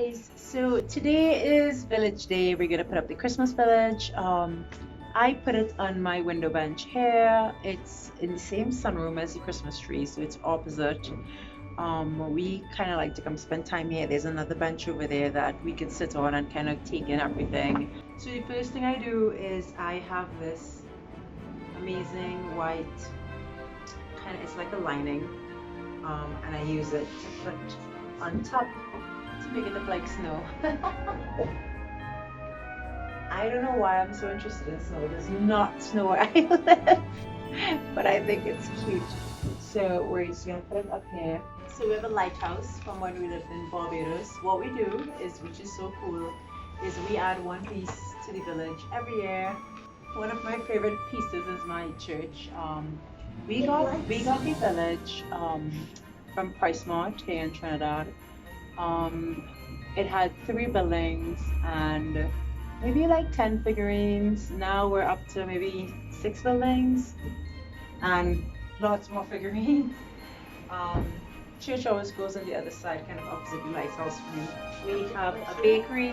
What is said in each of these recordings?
guys, so today is village day. We're gonna put up the Christmas village. I put it on my window bench here. It's in the same sunroom as the Christmas tree, so it's opposite. We kind of like to come spend time here. There's another bench over there that we can sit on and kind of take in everything. So the first thing I do is I have this amazing white kind of, it's like a lining, and I use it to put on top to make it look like snow. I don't know why I'm so interested in snow. It does not snow where I live, but I think it's cute. So we're just gonna put it up here. So we have a lighthouse from when we lived in Barbados. What we do is, which is so cool, is we add one piece to the village every year. One of my favorite pieces is my church. We got the village from Price Mart here in Trinidad. It had 3 buildings and maybe like 10 figurines. Now we're up to maybe 6 buildings and lots more figurines. Church always goes on the other side, kind of opposite the lighthouse for me. We have a bakery,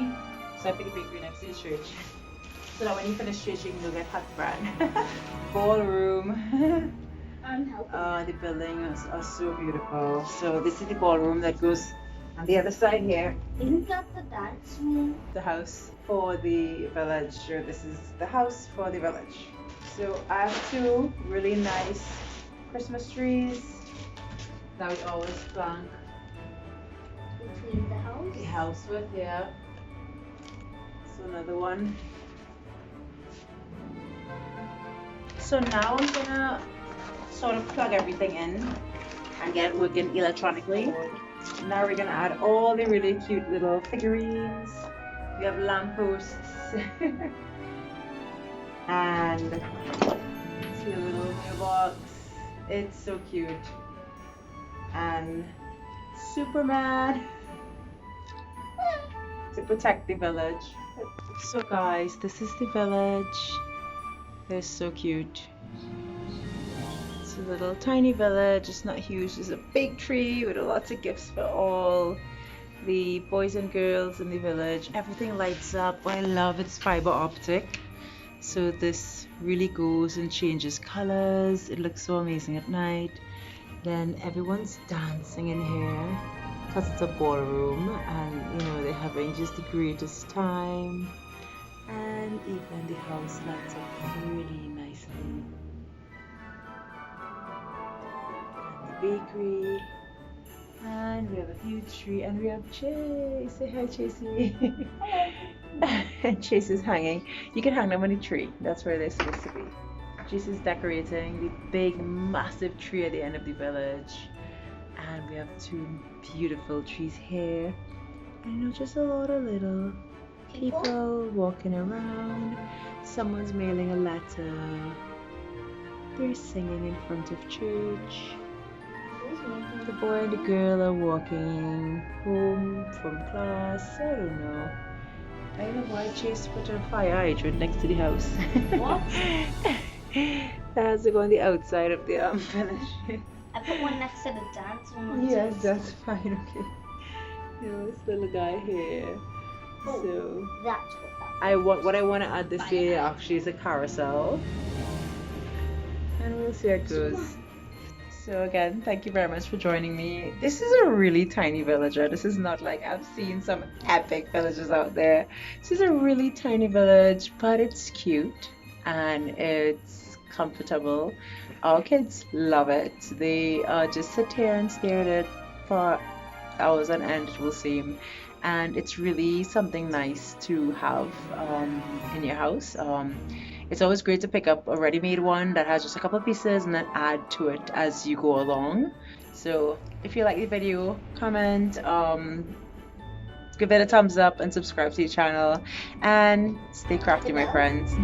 so I put a bakery next to the church, so that when you finish church, you can go get hot bread. Ballroom. The buildings are so beautiful. So this is the ballroom that goes on the other side here. Isn't that the dance room? The house for the village. Or this is the house for the village. So I have 2 really nice Christmas trees that we always plant Between the house? with, yeah. So another one. So now I'm gonna sort of plug everything in and get it working electronically. Now we're gonna add all the really cute little figurines. We have lampposts and see a little mailbox. It's so cute. And Superman to protect the village. So guys, this is the village. They're so cute. It's a little tiny village. It's not huge. There's a big tree with lots of gifts for all the boys and girls in the village. Everything lights up. What I love, it's fiber optic. So this really goes and changes colors. It looks so amazing at night. Then everyone's dancing in here because it's a ballroom, and you know they're having just the greatest time. And even the house lights up really nicely. And the bakery. And we have a huge tree, and we have Chase. Say hi, Chasey. And Chase is hanging. You can hang them on a tree. That's where they're supposed to be. Chase is decorating the big, massive tree at the end of the village. And we have 2 beautiful trees here. And you know, just a lot of little people walking around. Someone's mailing a letter. They're singing in front of church. The boy and the girl are walking home from class. I don't know. I don't know why Chase put a fire hydrant next to the house. What? That has to go on the outside of the village. I put one next to the dance room. Yes, that's fine. Okay. You know, this little guy here. Oh, So that's what what I want to add this year actually is a carousel, and we'll see how it goes. So again, thank you very much for joining me. This is a really tiny villager. This is not like I've seen some epic villages out there. This is a really tiny village, but it's cute and it's comfortable. Our kids love it. They just sit here and stare at it for hours on end, it will seem. And it's really something nice to have in your house. It's always great to pick up a ready-made one that has just a couple of pieces and then add to it as you go along. So if you like the video, comment, give it a thumbs up and subscribe to the channel, and stay crafty, my friends.